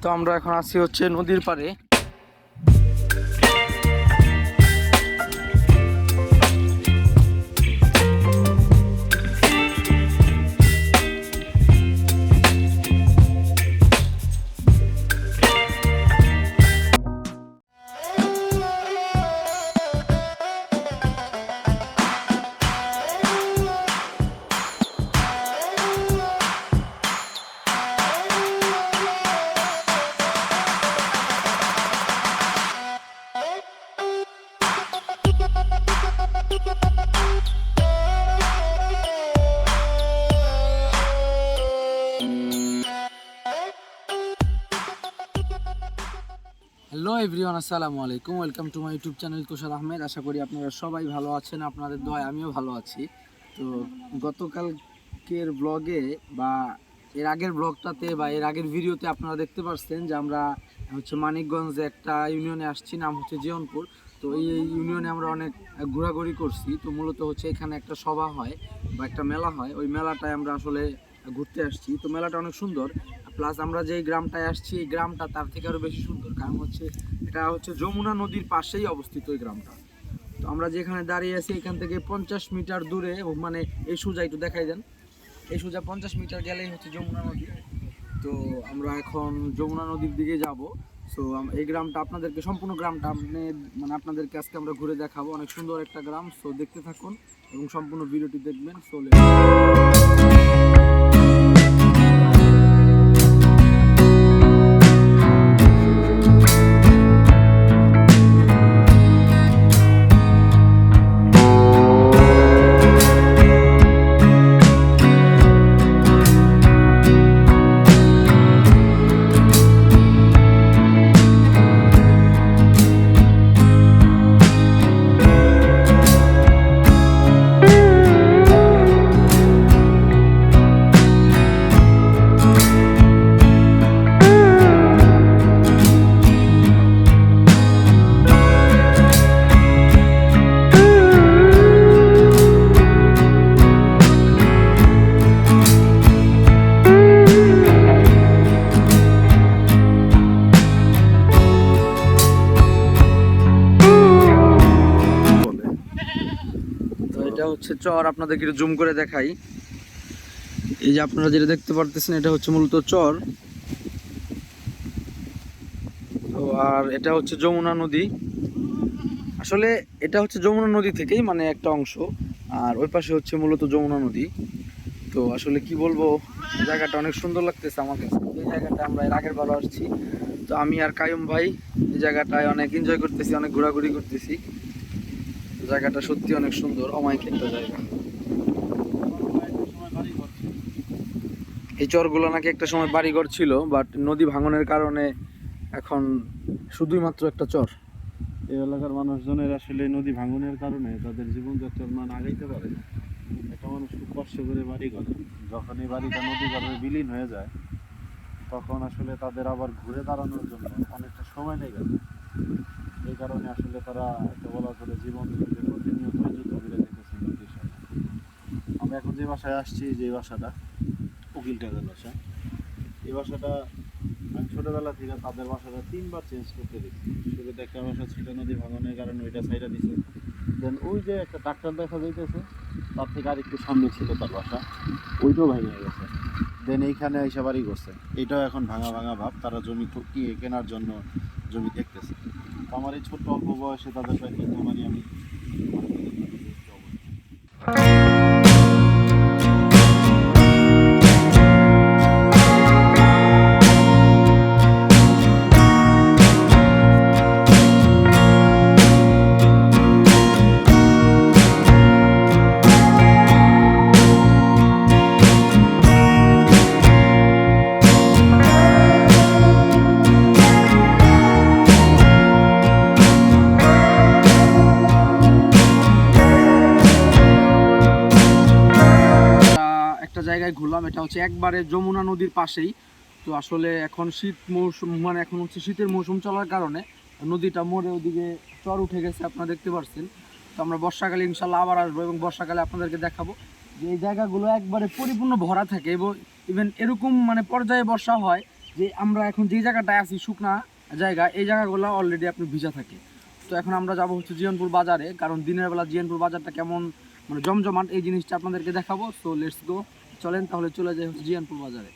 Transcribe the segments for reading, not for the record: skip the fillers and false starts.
তো আমরা এখন আছি হচ্ছে নদীর পাড়ে। হ্যালো এভরিওয়ান, আসসালামু আলাইকুম। Welcome to my YouTube channel Tushar Ahmed. আশা করি আপনারা সবাই ভালো আছেন, আপনাদের দোয়ায় আমিও ভালো আছি। তো গতকালকের ব্লগে বা এর আগের ব্লগটাতে বা এর আগের ভিডিওতে আপনারা দেখতে পাচ্ছেন যে আমরা হচ্ছে মানিকগঞ্জে একটা ইউনিয়নে আসছি, নাম হচ্ছে জিয়নপুর। তো এই ইউনিয়নে আমরা অনেক ঘোরাঘুরি করছি। তো মূলত হচ্ছে এখানে একটা সভা হয় বা একটা মেলা হয়, ওই মেলাটায় আমরা আসলে ঘুরতে আসছি। তো মেলাটা অনেক সুন্দর, প্লাস আমরা যে গ্রামটায় আসছি এই গ্রামটা তার থেকে আরও বেশি সুন্দর, কারণ হচ্ছে এটা হচ্ছে যমুনা নদীর পাশেই অবস্থিত এই গ্রামটা। তো আমরা যেখানে দাঁড়িয়ে আছি এখান থেকে 50 মিটার দূরে, মানে এই সোজা একটু দেখাই দেন, এই সোজা 50 মিটার গেলেই হচ্ছে যমুনা নদী। তো আমরা এখন যমুনা নদীর দিকে যাব। সো এই গ্রামটা আপনাদেরকে, সম্পূর্ণ গ্রামটা মানে আপনাদেরকে আজকে আমরা ঘুরে দেখাবো। অনেক সুন্দর একটা গ্রাম। সো দেখতে থাকুন এবং সম্পূর্ণ ভিডিওটি দেখবেন। সো এটা হচ্ছে চর, আপনাদেরকে একটু জুম করে দেখাই। এই যে আপনারা যেটা দেখতে পারতেছেন এটা হচ্ছে মূলত চর। তো আর এটা হচ্ছে যমুনা নদী। আসলে এটা হচ্ছে যমুনা নদী থেকেই মানে একটা অংশ, আর ওই পাশে হচ্ছে মূলত যমুনা নদী। তো আসলে কি বলবো, জায়গাটা অনেক সুন্দর লাগতেছে আমার কাছে। এই জায়গাটা আমরা এর আগের বারও আসছি। তো আমি আর কায়ুম ভাই এই জায়গাটায় অনেক এনজয় করতেছি, অনেক ঘোরাঘুরি করতেছি। জায়গাটা সত্যি অনেক সুন্দর, অমায়িক একটা জায়গা। এই চরগুলো নাকি একটা সময় বাড়িঘর ছিল, বাট নদী ভাঙনের কারণে এখন শুধুই মাত্র একটা চর। এই এলাকার মানুষজনের আসলে নদী ভাঙনের কারণে তাদের জীবনযাত্রার মান আগাইতে পারে না। একটা মানুষ খুব কষ্ট করে বাড়ি করে, যখন এই বাড়িটা নদী গর্ভে বিলীন হয়ে যায় তখন আসলে তাদের আবার ঘুরে দাঁড়ানোর জন্য অনেকটা সময় লেগে যায়। এই কারণে আসলে তারা একটা বলা করে জীবন থেকে প্রতিনিয়ত যুদ্ধ করে যেতেছে নদীর সাথে। আমরা এখন যে বাসায় আসছি, যে বাসাটা উকিল টাকার বাসা, এই বাসাটা আমি ছোটোবেলা থেকে তাদের বাসাটা 3বার চেঞ্জ করতে দেখছি। শুরুতে একটা বাসা ছিল, নদী ভাঙনের কারণে ওইটা সাইডা দিছে। দেন ওই যে একটা ট্রাক্টর দেখা যাইতেছে তার থেকে আরেকটু সামনে ছিল তার বাসা, ওইটাও ভেঙে গেছে। দেন এইখানে এসে বাড়ি করছে, এটাও এখন ভাঙা ভাঙা ভাব। তারা জমি কেনার জন্য জমি দেখতেছে। তো আমার এই ছোট্ট অল্প বয়সে তাদের প্রায় 3 আমি জায়গায় ঘুরলাম। এটা হচ্ছে একবারে যমুনা নদীর পাশেই। তো আসলে এখন শীত মৌসুম, মানে এখন হচ্ছে শীতের মৌসুম চলার কারণে নদীটা মোড়ে ওদিকে চর উঠে গেছে, আপনারা দেখতে পাচ্ছেন। তো আমরা বর্ষাকালে ইনশাল্লাহ আবার আসবো এবং বর্ষাকালে আপনাদেরকে দেখাবো যে এই জায়গাগুলো একবারে পরিপূর্ণ ভরা থাকে এবং ইভেন এরকম মানে পর্যায়ে বর্ষা হয় যে আমরা এখন যে জায়গাটায় আছি শুকনা জায়গা, এই জায়গাগুলো অলরেডি আপনি ভিজা থাকে। তো এখন আমরা যাবো হচ্ছে জিয়নপুর বাজারে, কারণ দিনের বেলা জিয়নপুর বাজারটা কেমন মানে জমজমাট এই জিনিসটা আপনাদেরকে দেখাবো। সো লেটস গো, চলেন তাহলে চলে যাই হচ্ছে জিয়নপুর বাজারে।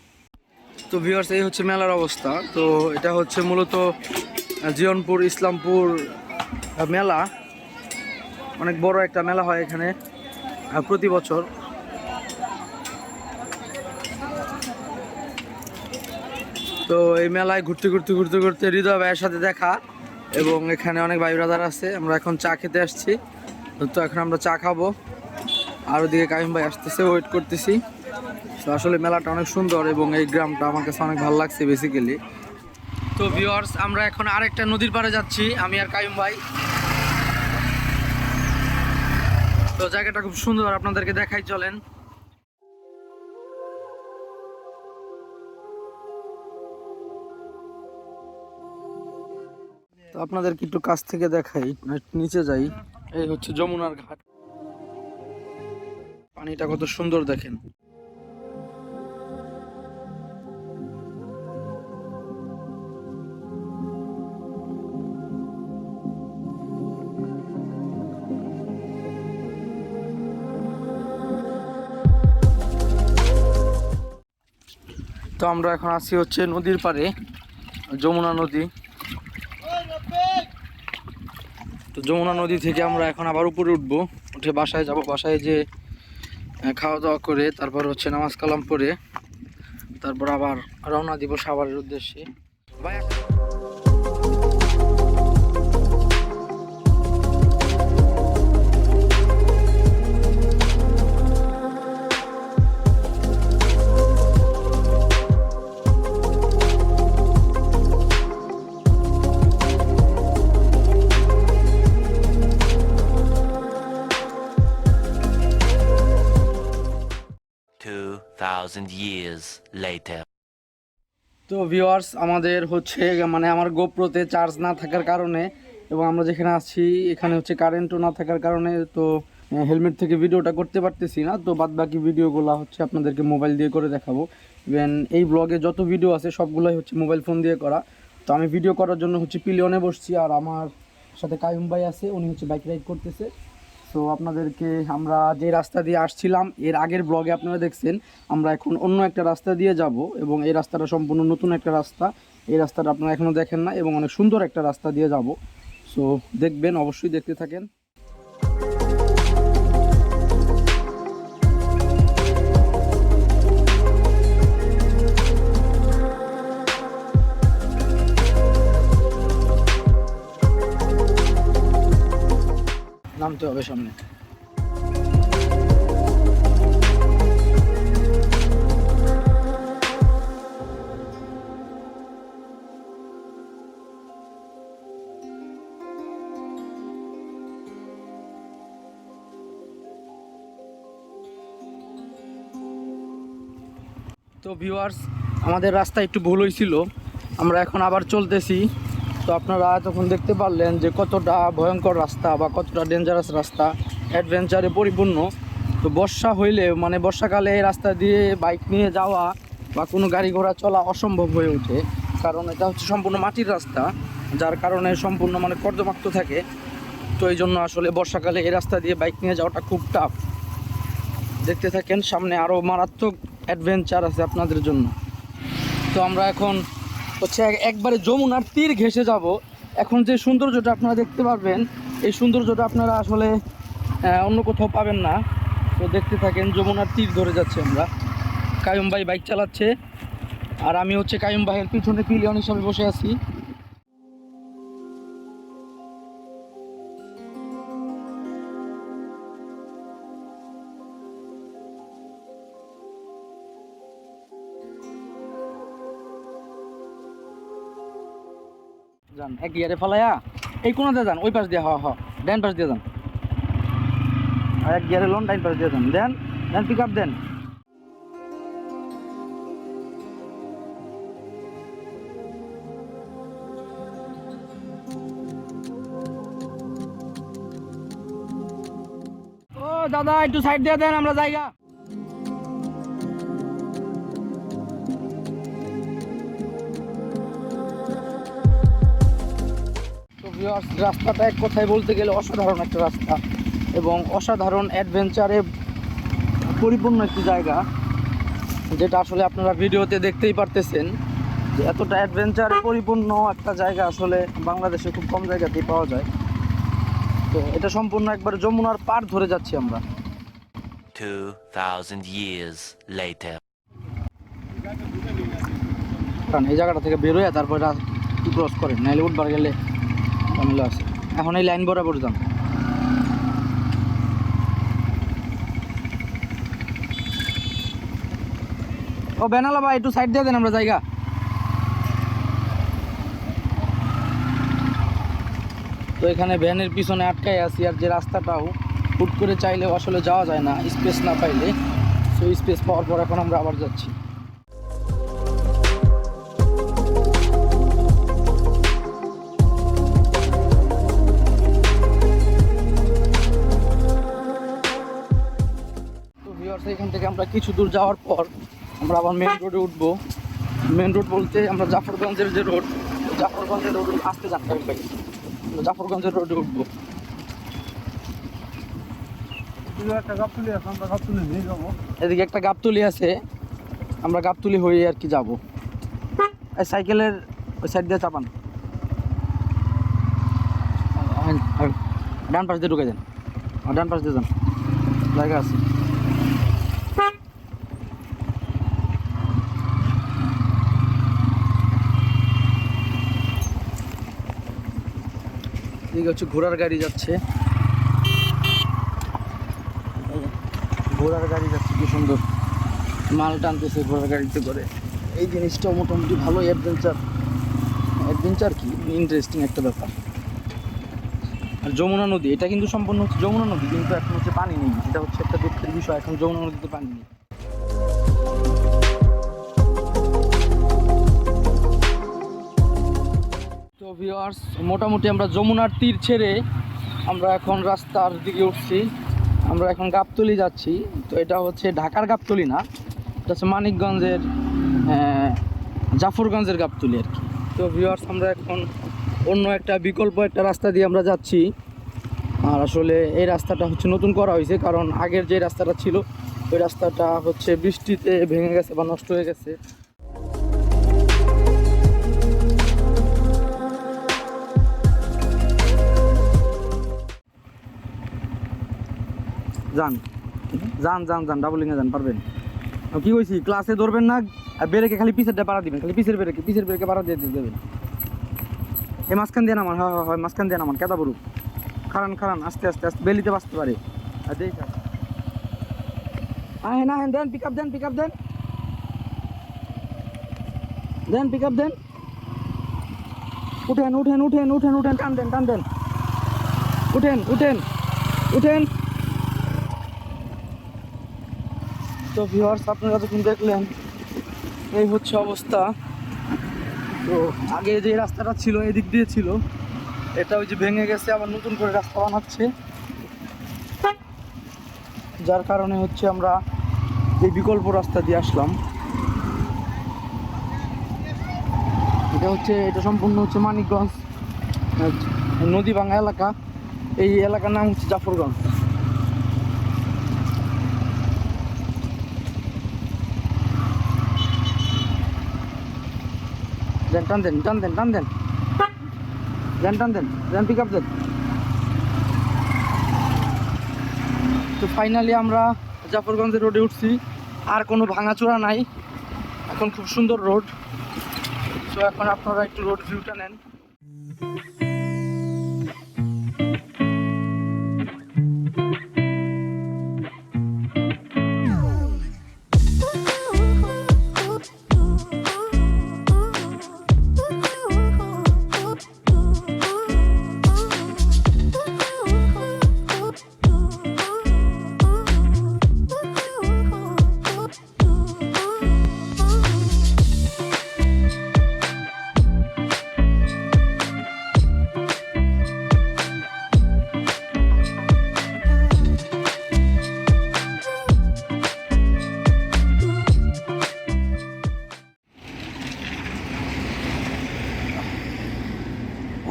তো ভিউয়ার্স, এই হচ্ছে মেলার অবস্থা। তো এটা হচ্ছে মূলত জিয়নপুর ইসলামপুর মেলা, অনেক বড় একটা মেলা হয় এখানে প্রতি বছর। তো এই মেলায় ঘুরতে ঘুরতে হৃদয় ভাইয়ের সাথে দেখা, এবং এখানে অনেক ভাই ব্রাদার আছে। আমরা এখন চা খেতে আসছি, তো এখন আমরা চা খাবো। আর ওদিকে কাইম ভাই আসতেছে, ওয়েট করতেছি। তো আসলে মেলাটা অনেক সুন্দর এবং এই গ্রামটা আমার কাছে অনেক ভালো লাগছে বেসিক্যালি। তো ভিউয়ার্স, আমরা এখন আরেকটা নদীর পাড়ে যাচ্ছি, আমি আর কাইম ভাই। তো জায়গাটা খুব সুন্দর, আপনাদেরকে দেখাই, চলেন। তো আপনাদেরকে একটু কাছ থেকে দেখাই, নিচে যাই। এই হচ্ছে যমুনার ঘাট, পানিটা কত সুন্দর দেখেন। তো আমরা এখন আছি হচ্ছে নদীর পাড়ে, যমুনা নদী। তো যমুনা নদী থেকে আমরা এখন আবার উপরে উঠবো, উঠে বাসায় যাব। বাসায় যে খাওয়া দাওয়া করে তারপর হচ্ছে নামাজ কালাম পড়ে তারপর আবার রওনা দিব সাভারের উদ্দেশ্যে। ভাই 2,000 years later. তো ভিউয়ার্স, আমাদের হচ্ছে মানে আমার গোপ্রোতে চার্জ না থাকার কারণে এবং আমরা যেখানে আছি এখানে হচ্ছে কারেন্টও না থাকার কারণে তো হেলমেট থেকে ভিডিওটা করতে পারতেছি না। তো বাদ বাকি ভিডিওগুলো হচ্ছে আপনাদেরকে মোবাইল দিয়ে করে দেখাবো। ইভেন এই ব্লগে যত ভিডিও আছে সবগুলোই হচ্ছে মোবাইল ফোন দিয়ে করা। তো আমি ভিডিও করার জন্য হচ্ছে পিলিয়নে বসছি, আর আমার সাথে কায়ুম ভাই আছে, উনি হচ্ছে বাইক রাইড করতেছে। তো আপনাদেরকে আমরা যে রাস্তা দিয়ে আসছিলাম এর আগের ব্লগে আপনারা দেখছেন, আমরা এখন অন্য একটা রাস্তা দিয়ে যাব এবং এই রাস্তাটা সম্পূর্ণ নতুন একটা রাস্তা। এই রাস্তাটা আপনারা এখনও দেখেন না এবং অনেক সুন্দর একটা রাস্তা দিয়ে যাব। সো দেখবেন, অবশ্যই দেখতে থাকেন। নামতে হবে সামনে। তো ভিউয়ার্স, আমাদের রাস্তা একটু ভুল হয়েছিল, আমরা এখন আবার চলতেছি। তো আপনারা তখন দেখতে পারলেন যে কতটা ভয়ঙ্কর রাস্তা বা কতটা ডেঞ্জারাস রাস্তা, অ্যাডভেঞ্চারে পরিপূর্ণ। তো বর্ষা হইলে মানে বর্ষাকালে এই রাস্তা দিয়ে বাইক নিয়ে যাওয়া বা কোনো গাড়ি ঘোড়া চলা অসম্ভব হয়ে ওঠে, কারণ এটা হচ্ছে সম্পূর্ণ মাটির রাস্তা, যার কারণে সম্পূর্ণ মানে কর্দমাক্ত থাকে। তো এই জন্য আসলে বর্ষাকালে এই রাস্তা দিয়ে বাইক নিয়ে যাওয়াটা খুব টাফ। দেখতে থাকেন, সামনে আরও মারাত্মক অ্যাডভেঞ্চার আছে আপনাদের জন্য। তো আমরা এখন হচ্ছে একবারে যমুনার তীর ঘেঁষে যাব। এখন যে সৌন্দর্যটা আপনারা দেখতে পারবেন, এই সৌন্দর্যটা আপনারা আসলে অন্য কোথাও পাবেন না। তো দেখতে থাকেন, যমুনার তীর ধরে যাচ্ছে আমরা। কায়ুম ভাই বাইক চালাচ্ছে আর আমি হচ্ছে কায়ুম ভাইয়ের পিছনে পিলিয়ন হিসাবে বসে আছি। যান এক গিয়ারে ফলাইয়া এই কোনাতে যান, ওই পাশ দিয়ে ডান পাশ দিয়ে যান, আর এক গিয়ারে লোন ডান পাশ দিয়ে যান, দেন দেন পিক আপ দেন। ও দাদা, একটু সাইড দিয়ে দেন, আমরা জায়গা। ভিউয়ার্স, রাস্তাটা এক কথায় বলতে গেলে অসাধারণ একটা রাস্তা এবং অসাধারণ অ্যাডভেঞ্চারে পরিপূর্ণ একটি জায়গা, যেটা আসলে আপনারা ভিডিওতে দেখতেই পারতেছেন যে এতটা অ্যাডভেঞ্চারে পরিপূর্ণ একটা জায়গা আসলে বাংলাদেশে খুব কম জায়গাতেই পাওয়া যায়। তো এটা সম্পূর্ণ একবার যমুনার পার ধরে যাচ্ছি আমরা। 2,000 years later. কারণ এই জায়গাটা থেকে বেরোয় তারপর ক্রস করেন, নাইলে উঠবার গেলে ঝামেলা আছে। এখন এই লাইন বরাবর যান। ও বেনালা ভাই, একটু সাইড দিয়ে দেন, আমরা জায়গা। তো এখানে ভ্যানের পিছনে আটকাই আছি, আর যে রাস্তাটাও হুট করে চাইলেও আসলে যাওয়া যায় না স্পেস না পাইলে। সো স্পেস পাওয়ার পর এখন আমরা আবার যাচ্ছি। তো ভিউয়ার্স, এখান থেকে আমরা কিছু দূর যাওয়ার পর আমরা আবার মেন রোডে উঠবো। মেন রোড বলতে আমরা জাফরগঞ্জের যে রোড, জাফরগঞ্জের রোড আসতে যান ভাই, জাফরগঞ্জের রোডে উঠবো। এদিকে একটা গাবতলি আছে, আমরা গাবতলি হয়ে আর কি যাবো। এই সাইকেলের ওই সাইড দিয়ে চাপান, ডান পাশ দিয়ে ঢুকে যান, ডান পাশ দিয়ে যান, জায়গা আছে। এদিকে হচ্ছে ঘোড়ার গাড়ি যাচ্ছে, ঘোড়ার গাড়ি যাচ্ছে, কি সুন্দর মাল টানতেছে ঘোড়ার গাড়িতে করে। এই জিনিসটাও মোটামুটি ভালো অ্যাডভেঞ্চার কি ইন্টারেস্টিং একটা ব্যাপার। আর যমুনা নদী, এটা কিন্তু সম্পূর্ণ হচ্ছে যমুনা নদী, কিন্তু এখন হচ্ছে পানি নেই, এটা হচ্ছে একটা দুঃখের বিষয়, এখন যমুনা নদীতে পানি নেই। তো ভিউয়ার্স, মোটামুটি আমরা যমুনার তীর ছেড়ে আমরা এখন রাস্তার দিকে উঠছি। আমরা এখন গাবতলি যাচ্ছি। তো এটা হচ্ছে ঢাকার গাবতলি না, এটা হচ্ছে মানিকগঞ্জের জাফরগঞ্জের গাবতলি আর কি। তো ভিউয়ার্স, আমরা এখন অন্য একটা বিকল্প একটা রাস্তা দিয়ে আমরা যাচ্ছি। আর আসলে এই রাস্তাটা হচ্ছে নতুন করা হয়েছে, কারণ আগের যে রাস্তাটা ছিল ওই রাস্তাটা হচ্ছে বৃষ্টিতে ভেঙে গেছে বা নষ্ট হয়ে গেছে। যান যান যান যান, ডাবলিংয়ে যান, পারবেন। কি কইছি, ক্লাসে ধরবেন না, ব্রেকে খালি পিছেরটা পাড়া দিবেন, খালি পিছের ব্রেকে পাড়া দিয়ে দেবেন। এই মাঝখান দিয়ে নামান, হয় মাঝখান দিয়ে নামান, কেদা বরুক, খারান আস্তে আস্তে আস্তে, বেলিতে বাঁচতে পারে। আর দেখ না, দেন পিক আপ দেন, পিক আপ দেন, উঠেন, টান দেন, উঠেন। তো ভিউয়ার্স, আপনারা যখন দেখলেন এই হচ্ছে অবস্থা। তো আগে যে রাস্তাটা ছিল এদিক দিয়ে ছিল, এটা ওই যে ভেঙে গেছে, আবার নতুন করে রাস্তা বানাচ্ছে, যার কারণে হচ্ছে আমরা এই বিকল্প রাস্তা দিয়ে আসলাম। এটা সম্পূর্ণ হচ্ছে মানিকগঞ্জ নদী ভাঙা এলাকা। এই এলাকার নাম হচ্ছে জাফরগঞ্জ। টান দেন, পিক আপ দেন। তো ফাইনালি আমরা জাফরগঞ্জের রোডে উঠছি, আর কোনো ভাঙাচোরা নাই, এখন খুব সুন্দর রোড। তো এখন আপনারা একটু রোড ভিউটা নেন।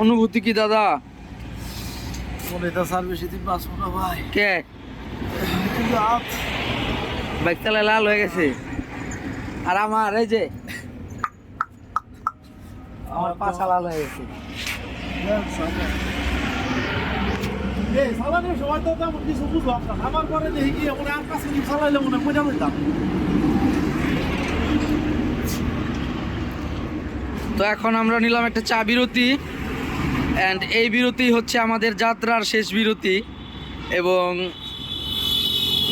অনুভূতি কি দাদা? মনে তো স্যার বেশি দিন বাঁচবো না ভাই। কে বাইক চালায় লাল হয়ে গেছে। আর আমার এই যে আমার পাছা লাল হয়ে গেছে। চালানোর সময় তো তেমন কিছু বুঝলাম না, আমার পরে দেখি কি মনে আর কাছে চালাইলে মনে মজা পেতাম। তো এখন আমরা নিলাম একটা চা বিরতি, অ্যান্ড এই বিরতি হচ্ছে আমাদের যাত্রার শেষ বিরতি। এবং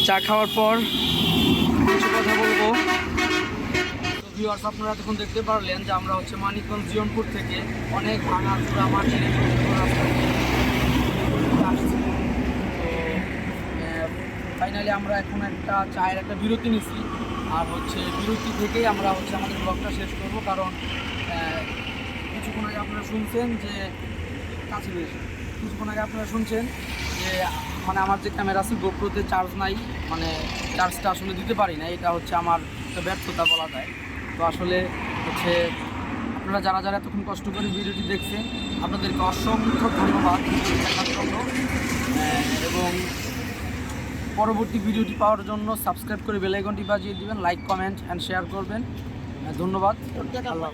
চা খাওয়ার পর কিছু কথা বলবো। তো ভিউয়ার্স, আপনারা এতক্ষণ দেখতে পারলেন যে আমরা হচ্ছে মানিকগঞ্জ জিয়নপুর থেকে অনেক ভাঙা চূড়া মাটির রাস্তা দিয়ে আসছি। তো ফাইনালি আমরা এখন একটা চায়ের একটা বিরতি নিছি, আর হচ্ছে বিরতি থেকেই আমরা হচ্ছে আমাদের ব্লগটা শেষ করব। কারণ কিছুক্ষণ আগে আপনারা শুনছেন যে যে মানে আমার যে ক্যামেরা আছে গোপ্রোতে চার্জ নাই, মানে চার্জটা আসলে দিতে পারি না। এটা হচ্ছে আমার একটা ব্যর্থতা বলা যায়। তো আসলে হচ্ছে আপনারা যারা যারা এতক্ষণ কষ্ট করে ভিডিওটি দেখছেন, আপনাদেরকে অসংখ্য ধন্যবাদ দেখার জন্য। এবং পরবর্তী ভিডিওটি পাওয়ার জন্য সাবস্ক্রাইব করে বেল আইকনটি বাজিয়ে দিবেন, লাইক কমেন্ট অ্যান্ড শেয়ার করবেন। ধন্যবাদ। আল্লাহ।